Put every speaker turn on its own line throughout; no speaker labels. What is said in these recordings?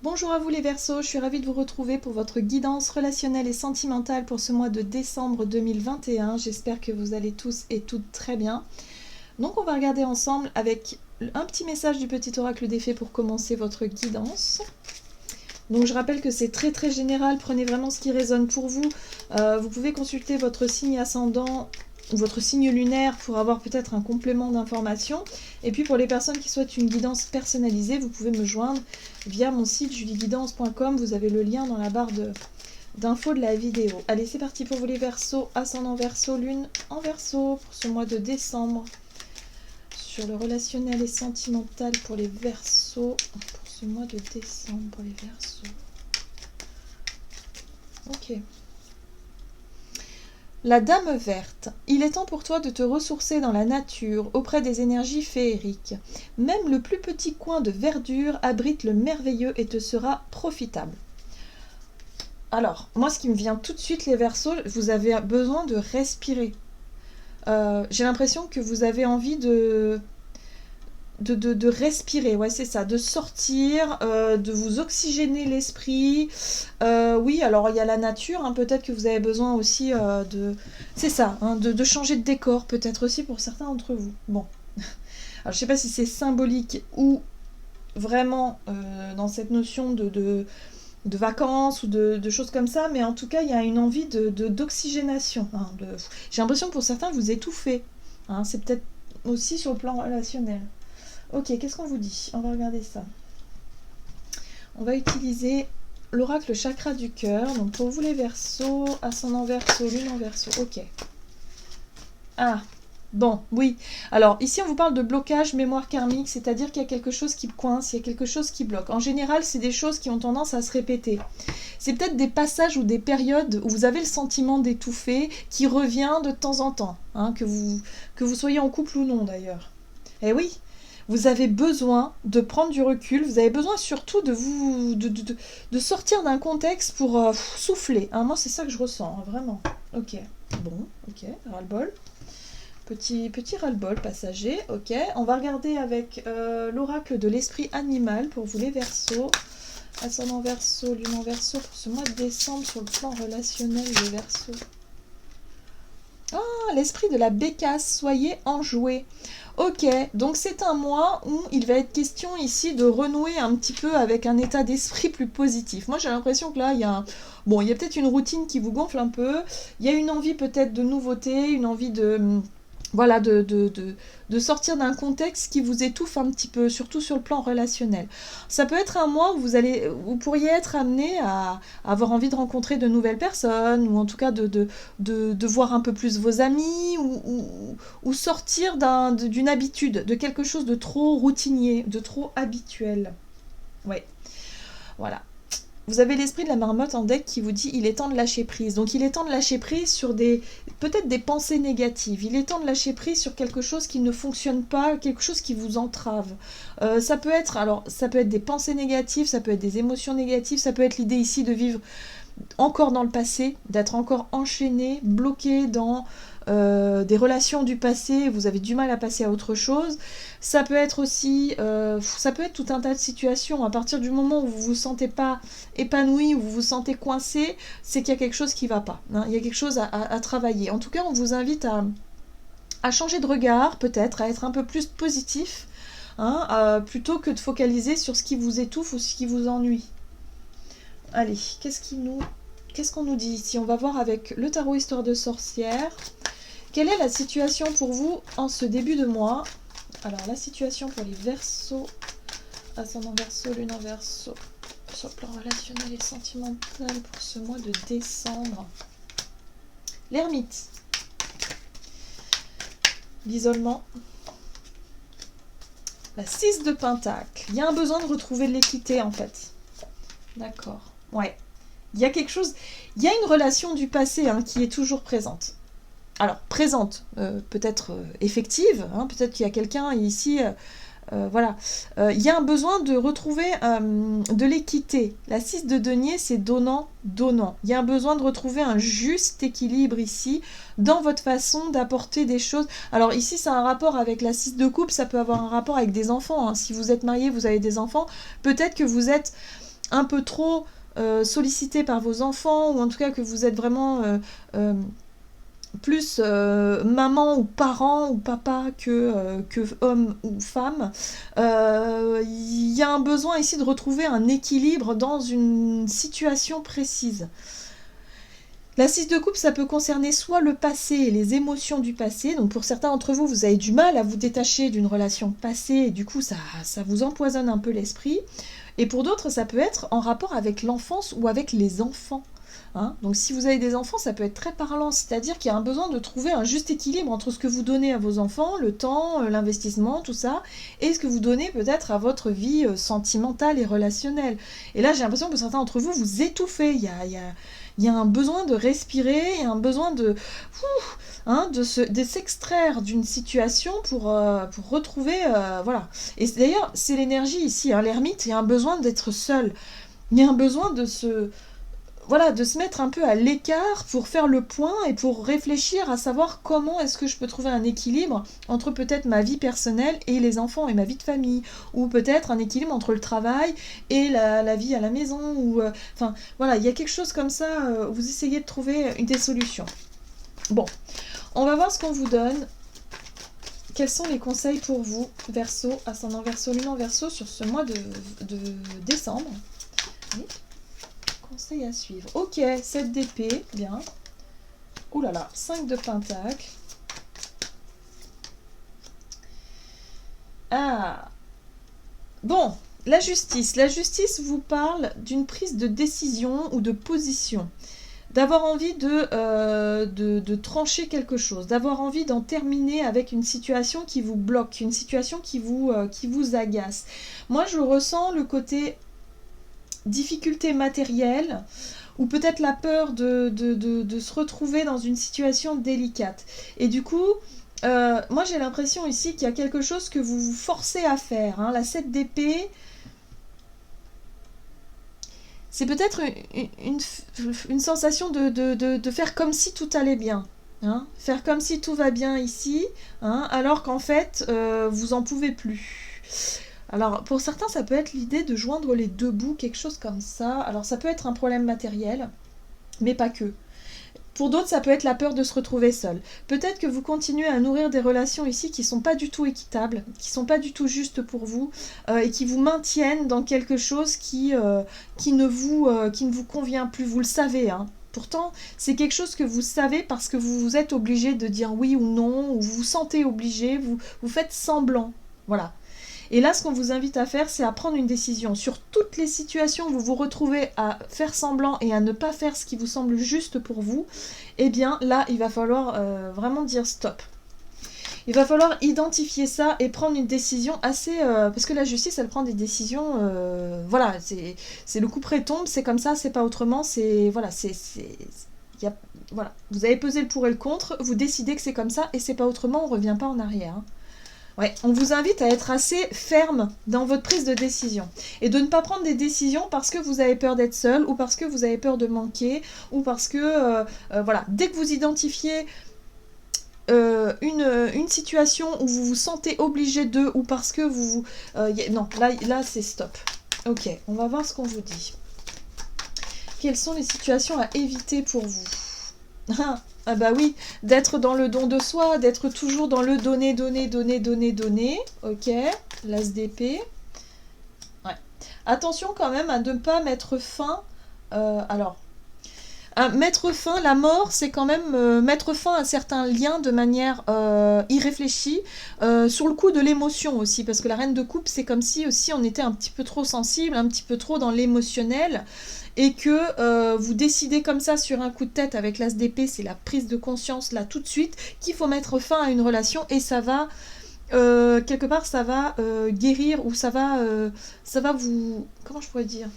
Bonjour à vous les Verseaux, je suis ravie de vous retrouver pour votre guidance relationnelle et sentimentale pour ce mois de décembre 2021. J'espère que vous allez tous et toutes très bien. Donc on va regarder ensemble avec un petit message du petit oracle des fées pour commencer votre guidance. Donc je rappelle que c'est très très général, prenez vraiment ce qui résonne pour vous. Vous pouvez consulter votre signe ascendant ou votre signe lunaire pour avoir peut-être un complément d'information. Et puis pour les personnes qui souhaitent une guidance personnalisée, vous pouvez me joindre via mon site julieguidance.com. Vous avez le lien dans la barre d'infos de la vidéo. Allez, c'est parti pour vous les Verseaux, ascendant Verseau, lune en Verseau pour ce mois de décembre. Sur le relationnel et sentimental pour les Verseaux, pour ce mois de décembre pour les Verseaux. Ok. La Dame verte, il est temps pour toi de te ressourcer dans la nature, auprès des énergies féeriques. Même le plus petit coin de verdure abrite le merveilleux et te sera profitable. Alors, moi ce qui me vient tout de suite les Verseaux, vous avez besoin de respirer. J'ai l'impression que vous avez envie de respirer, ouais c'est ça, de sortir, de vous oxygéner l'esprit. Oui, alors il y a la nature, hein, peut-être que vous avez besoin aussi c'est ça, hein, de changer de décor, peut-être aussi pour certains d'entre vous. Bon, alors je sais pas si c'est symbolique ou vraiment dans cette notion de vacances ou de choses comme ça, mais en tout cas il y a une envie d'oxygénation. Hein, j'ai l'impression que pour certains vous étouffez, hein, c'est peut-être aussi sur le plan relationnel. Ok, qu'est-ce qu'on vous dit? On va regarder ça. On va utiliser l'oracle chakra du cœur. Donc pour vous les Verseaux, ascendant Verseau, lune en Verseau. Ok. Ah, bon, oui. Alors ici on vous parle de blocage mémoire karmique, c'est-à-dire qu'il y a quelque chose qui coince, il y a quelque chose qui bloque. En général, c'est des choses qui ont tendance à se répéter. C'est peut-être des passages ou des périodes où vous avez le sentiment d'étouffer qui revient de temps en temps, hein, que vous soyez en couple ou non d'ailleurs. Eh oui, vous avez besoin de prendre du recul, vous avez besoin surtout de sortir d'un contexte pour souffler. Hein, moi, c'est ça que je ressens, hein, vraiment. Ok, bon, ok, ras-le-bol. Petit ras-le-bol passager, ok. On va regarder avec l'oracle de l'esprit animal pour vous les Verseaux. Ascendant Verseau, lune en Verseau pour ce mois de décembre sur le plan relationnel des Verseaux. Ah, l'esprit de la bécasse, soyez enjoués. Ok, donc c'est un mois où il va être question ici de renouer un petit peu avec un état d'esprit plus positif. Moi j'ai l'impression que là il y a bon, il y a peut-être une routine qui vous gonfle un peu, il y a une envie peut-être de nouveauté, une envie de voilà de sortir d'un contexte qui vous étouffe un petit peu, surtout sur le plan relationnel. Ça peut être un mois où vous pourriez être amené à avoir envie de rencontrer de nouvelles personnes, ou en tout cas de voir un peu plus vos amis, ou sortir d'une habitude, de quelque chose de trop routinier, de trop habituel. Ouais, voilà. Vous avez l'esprit de la marmotte en deck qui vous dit il est temps de lâcher prise. Donc il est temps de lâcher prise sur peut-être des pensées négatives. Il est temps de lâcher prise sur quelque chose qui ne fonctionne pas, quelque chose qui vous entrave. Ça peut être des pensées négatives, ça peut être des émotions négatives, ça peut être l'idée ici de vivre encore dans le passé, d'être encore enchaîné, bloqué dans des relations du passé, vous avez du mal à passer à autre chose. Ça peut être aussi, ça peut être tout un tas de situations. À partir du moment où vous vous sentez pas épanoui, où vous vous sentez coincé, c'est qu'il y a quelque chose qui va pas. Hein. Il y a quelque chose à travailler. En tout cas, on vous invite à changer de regard, peut-être, à être un peu plus positif, hein, plutôt que de focaliser sur ce qui vous étouffe ou ce qui vous ennuie. Allez, qu'est-ce qu'on nous dit ici? On va voir avec le tarot Histoire de sorcière. Quelle est la situation pour vous en ce début de mois? Alors, la situation pour les Verseaux, ascendant Verseau, lune en Verseau, sur le plan relationnel et sentimental pour ce mois de décembre. L'ermite. L'isolement. La 6 de Pentacle. Il y a un besoin de retrouver de l'équité en fait. D'accord. Ouais. Il y a quelque chose, il y a une relation du passé hein, qui est toujours présente. Alors, présente, peut-être effective, hein, peut-être qu'il y a quelqu'un ici, voilà. Il y a un besoin de retrouver de l'équité. La 6 de denier, c'est donnant. Il y a un besoin de retrouver un juste équilibre ici, dans votre façon d'apporter des choses. Alors ici, c'est un rapport avec la 6 de coupe, ça peut avoir un rapport avec des enfants. Hein. Si vous êtes marié, vous avez des enfants, peut-être que vous êtes un peu trop sollicité par vos enfants, ou en tout cas que vous êtes vraiment plus maman ou parent ou papa que homme ou femme, il y a un besoin ici de retrouver un équilibre dans une situation précise. La 6 de coupe, ça peut concerner soit le passé et les émotions du passé. Donc pour certains d'entre vous, vous avez du mal à vous détacher d'une relation passée et du coup ça vous empoisonne un peu l'esprit. Et pour d'autres, ça peut être en rapport avec l'enfance ou avec les enfants. Hein, donc si vous avez des enfants, ça peut être très parlant, c'est-à-dire qu'il y a un besoin de trouver un juste équilibre entre ce que vous donnez à vos enfants, le temps, l'investissement, tout ça, et ce que vous donnez peut-être à votre vie sentimentale et relationnelle. Et là, j'ai l'impression que certains d'entre vous, vous étouffez, il y a un besoin de respirer, il y a un besoin de s'extraire d'une situation pour retrouver... voilà. Et d'ailleurs, c'est l'énergie ici, hein, l'ermite, il y a un besoin d'être seul. Il y a un besoin de se mettre un peu à l'écart pour faire le point et pour réfléchir à savoir comment est-ce que je peux trouver un équilibre entre peut-être ma vie personnelle et les enfants et ma vie de famille, ou peut-être un équilibre entre le travail et la vie à la maison, ou enfin voilà, il y a quelque chose comme ça, vous essayez de trouver des solutions. Bon, on va voir ce qu'on vous donne. Quels sont les conseils pour vous, Verseau, ascendant Verseau, Lune en Verseau, sur ce mois de décembre? Oui. Conseil à suivre. Ok, 7 d'épée, bien. Ouh là là, 5 de pentacle. Ah. Bon, la justice. La justice vous parle d'une prise de décision ou de position. D'avoir envie de trancher quelque chose, d'avoir envie d'en terminer avec une situation qui vous bloque, une situation qui vous agace. Moi, je ressens le côté difficulté matérielle, ou peut-être la peur de se retrouver dans une situation délicate. Et du coup, moi j'ai l'impression ici qu'il y a quelque chose que vous vous forcez à faire. Hein. La 7 d'épée, c'est peut-être une sensation de faire comme si tout allait bien. Hein. Faire comme si tout va bien ici, hein, alors qu'en fait, vous en pouvez plus. Alors, pour certains, ça peut être l'idée de joindre les deux bouts, quelque chose comme ça. Alors, ça peut être un problème matériel, mais pas que. Pour d'autres, ça peut être la peur de se retrouver seul. Peut-être que vous continuez à nourrir des relations ici qui ne sont pas du tout équitables, qui ne sont pas du tout justes pour vous, et qui vous maintiennent dans quelque chose qui ne vous convient plus. Vous le savez, hein. Pourtant, c'est quelque chose que vous savez parce que vous êtes obligé de dire oui ou non, ou vous vous sentez obligé, vous faites semblant. Voilà. Et là, ce qu'on vous invite à faire, c'est à prendre une décision. Sur toutes les situations où vous vous retrouvez à faire semblant et à ne pas faire ce qui vous semble juste pour vous, eh bien là, il va falloir vraiment dire stop. Il va falloir identifier ça et prendre une décision assez... parce que la justice, elle prend des décisions... voilà, c'est le coup près tombe, c'est comme ça, c'est pas autrement, c'est... Voilà, voilà. Vous avez pesé le pour et le contre, vous décidez que c'est comme ça et c'est pas autrement, on revient pas en arrière. Hein. Ouais, on vous invite à être assez ferme dans votre prise de décision et de ne pas prendre des décisions parce que vous avez peur d'être seul ou parce que vous avez peur de manquer ou parce que, voilà, dès que vous identifiez une situation où vous vous sentez obligé de ou parce que vous... non, là c'est stop. Ok, on va voir ce qu'on vous dit. Quelles sont les situations à éviter pour vous? Ah bah oui, d'être dans le don de soi, d'être toujours dans le donner. Ok, l'as d'épée. Ouais. Attention quand même à ne pas mettre fin... mettre fin, la mort, c'est quand même mettre fin à certains liens de manière irréfléchie, sur le coup de l'émotion aussi, parce que la reine de coupe, c'est comme si aussi on était un petit peu trop sensible, un petit peu trop dans l'émotionnel, et que vous décidez comme ça sur un coup de tête avec l'as d'épée, c'est la prise de conscience là tout de suite, qu'il faut mettre fin à une relation, et ça va... quelque part ça va guérir, ou ça va vous... Comment je pourrais dire ?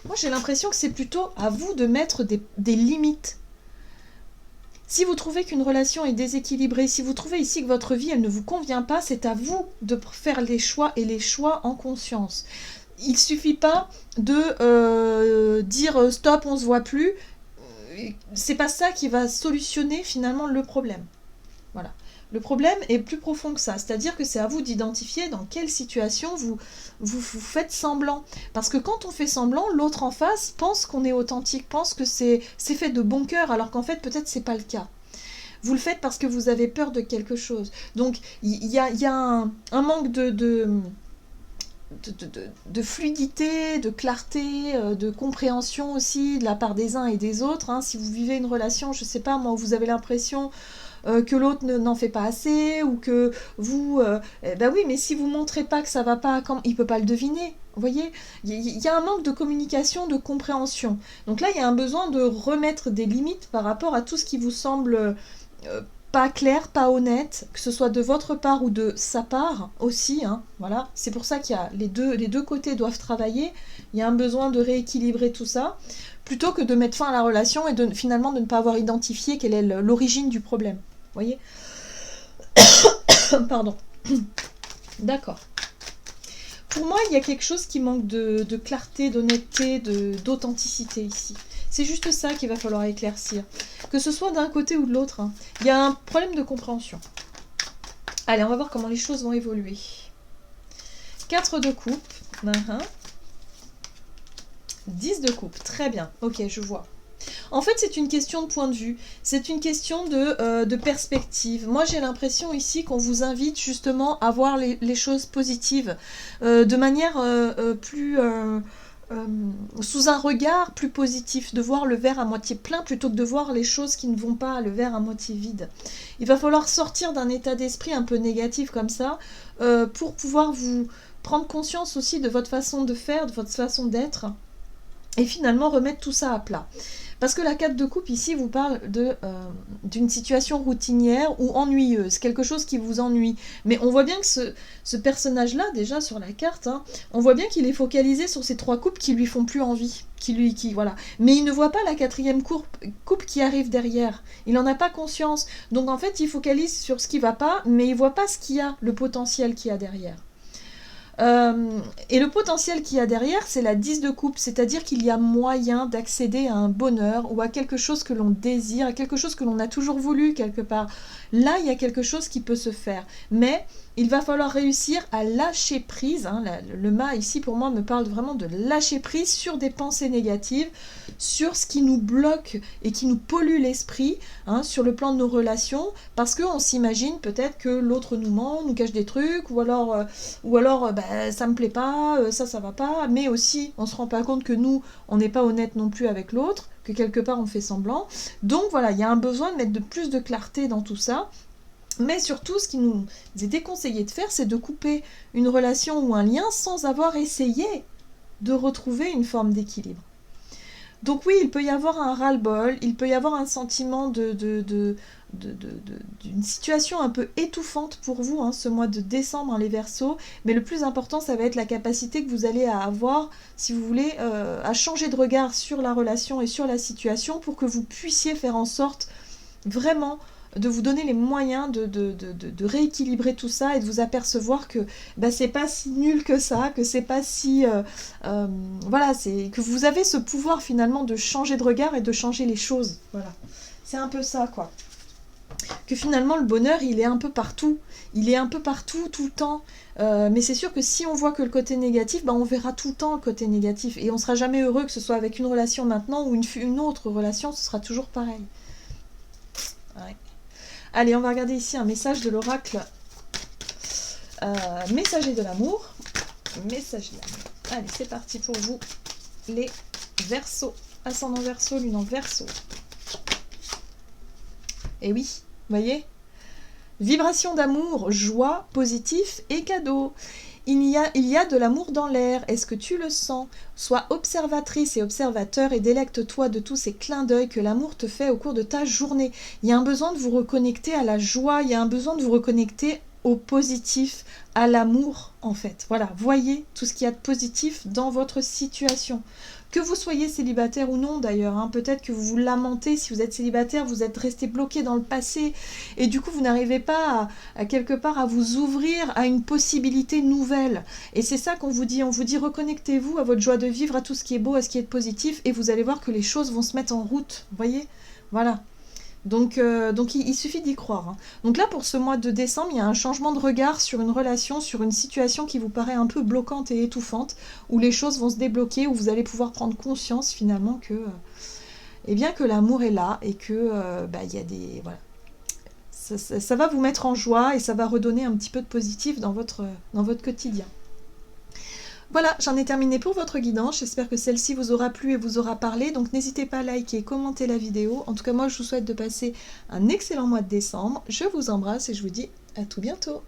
Moi, j'ai l'impression que c'est plutôt à vous de mettre des limites. Si vous trouvez qu'une relation est déséquilibrée, si vous trouvez ici que votre vie, elle ne vous convient pas, c'est à vous de faire les choix, et les choix en conscience. Il ne suffit pas de dire stop, on ne se voit plus. C'est pas ça qui va solutionner finalement le problème. Voilà. Le problème est plus profond que ça, c'est-à-dire que c'est à vous d'identifier dans quelle situation vous faites semblant. Parce que quand on fait semblant, l'autre en face pense qu'on est authentique, pense que c'est fait de bon cœur, alors qu'en fait peut-être c'est pas le cas. Vous le faites parce que vous avez peur de quelque chose. Donc il y a un manque de fluidité, de clarté, de compréhension aussi de la part des uns et des autres. Hein. Si vous vivez une relation, je sais pas moi, où vous avez l'impression que l'autre n'en fait pas assez, ou que vous... ben oui, mais si vous montrez pas que ça va pas, il peut pas le deviner. Vous voyez, il y a un manque de communication, de compréhension. Donc là, il y a un besoin de remettre des limites par rapport à tout ce qui vous semble pas clair, pas honnête, que ce soit de votre part ou de sa part aussi. Hein, voilà, c'est pour ça qu'il y a les deux côtés doivent travailler. Il y a un besoin de rééquilibrer tout ça, plutôt que de mettre fin à la relation et finalement de ne pas avoir identifié quelle est l'origine du problème. Vous voyez? Pardon. D'accord. Pour moi, il y a quelque chose qui manque de clarté, d'honnêteté, d'authenticité ici. C'est juste ça qu'il va falloir éclaircir. Que ce soit d'un côté ou de l'autre. Hein. Il y a un problème de compréhension. Allez, on va voir comment les choses vont évoluer. 4 de coupe. 10 de coupe. Très bien. Ok, je vois. En fait, c'est une question de point de vue, c'est une question de perspective. Moi, j'ai l'impression ici qu'on vous invite justement à voir les choses positives de manière plus... sous un regard plus positif, de voir le verre à moitié plein plutôt que de voir les choses qui ne vont pas, le verre à moitié vide. Il va falloir sortir d'un état d'esprit un peu négatif comme ça pour pouvoir vous prendre conscience aussi de votre façon de faire, de votre façon d'être et finalement remettre tout ça à plat. Parce que la 4 de coupe ici vous parle d'une situation routinière ou ennuyeuse, quelque chose qui vous ennuie. Mais on voit bien que ce personnage-là, déjà sur la carte, hein, on voit bien qu'il est focalisé sur ces 3 coupes qui lui font plus envie. Voilà. Mais il ne voit pas la 4e coupe qui arrive derrière. Il n'en a pas conscience. Donc en fait, il focalise sur ce qui ne va pas, mais il ne voit pas ce qu'il y a, le potentiel qu'il y a derrière. Et le potentiel qu'il y a derrière, c'est la 10 de coupe, c'est-à-dire qu'il y a moyen d'accéder à un bonheur ou à quelque chose que l'on désire, à quelque chose que l'on a toujours voulu quelque part. Là, il y a quelque chose qui peut se faire, mais il va falloir réussir à lâcher prise. Hein, le mât ici, pour moi, me parle vraiment de lâcher prise sur des pensées négatives, sur ce qui nous bloque et qui nous pollue l'esprit, hein, sur le plan de nos relations, parce qu'on s'imagine peut-être que l'autre nous ment, nous cache des trucs, ou alors ça me plaît pas, ça va pas, mais aussi on se rend pas compte que nous, on n'est pas honnête non plus avec l'autre, que quelque part on fait semblant. Donc voilà, il y a un besoin de mettre plus de clarté dans tout ça. Mais surtout, ce qui nous est déconseillé de faire, c'est de couper une relation ou un lien sans avoir essayé de retrouver une forme d'équilibre. Donc oui, il peut y avoir un ras-le-bol, il peut y avoir un sentiment d'une situation un peu étouffante pour vous, hein, ce mois de décembre, hein, les Verseaux, mais le plus important, ça va être la capacité que vous allez avoir, si vous voulez, à changer de regard sur la relation et sur la situation pour que vous puissiez faire en sorte vraiment de vous donner les moyens de rééquilibrer tout ça et de vous apercevoir que c'est pas si nul que ça, que c'est pas si... voilà, que vous avez ce pouvoir finalement de changer de regard et de changer les choses. Voilà, c'est un peu ça, quoi. Que finalement le bonheur, il est un peu partout. Il est un peu partout, tout le temps. Mais c'est sûr que si on voit que le côté négatif, on verra tout le temps le côté négatif. Et on sera jamais heureux, que ce soit avec une relation maintenant ou une autre relation, ce sera toujours pareil. Ouais. Allez, on va regarder ici un message de l'oracle. Messager de l'amour. Messager de l'amour. Allez, c'est parti pour vous, les Verseaux. Ascendant Verseau, lune en Verseau. Et oui, vous voyez ? Vibration d'amour, joie, positif et cadeau. Il y a de l'amour dans l'air, est-ce que tu le sens? Sois observatrice et observateur et délecte-toi de tous ces clins d'œil que l'amour te fait au cours de ta journée. Il y a un besoin de vous reconnecter à la joie, il y a un besoin de vous reconnecter au positif, à l'amour en fait. Voilà, voyez tout ce qu'il y a de positif dans votre situation. Que vous soyez célibataire ou non d'ailleurs, hein, peut-être que vous vous lamentez si vous êtes célibataire, vous êtes resté bloqué dans le passé et du coup vous n'arrivez pas à quelque part à vous ouvrir à une possibilité nouvelle. Et c'est ça qu'on vous dit, reconnectez-vous à votre joie de vivre, à tout ce qui est beau, à ce qui est positif et vous allez voir que les choses vont se mettre en route, vous voyez ? Voilà. Donc il suffit d'y croire, hein. Donc là, pour ce mois de décembre, il y a un changement de regard sur une relation, sur une situation qui vous paraît un peu bloquante et étouffante, où les choses vont se débloquer, où vous allez pouvoir prendre conscience finalement que, eh bien, que l'amour est là et que il y a des... Voilà. Ça va vous mettre en joie et ça va redonner un petit peu de positif dans votre quotidien. Voilà, j'en ai terminé pour votre guidance. J'espère que celle-ci vous aura plu et vous aura parlé. Donc n'hésitez pas à liker et commenter la vidéo. En tout cas, moi, je vous souhaite de passer un excellent mois de décembre. Je vous embrasse et je vous dis à tout bientôt.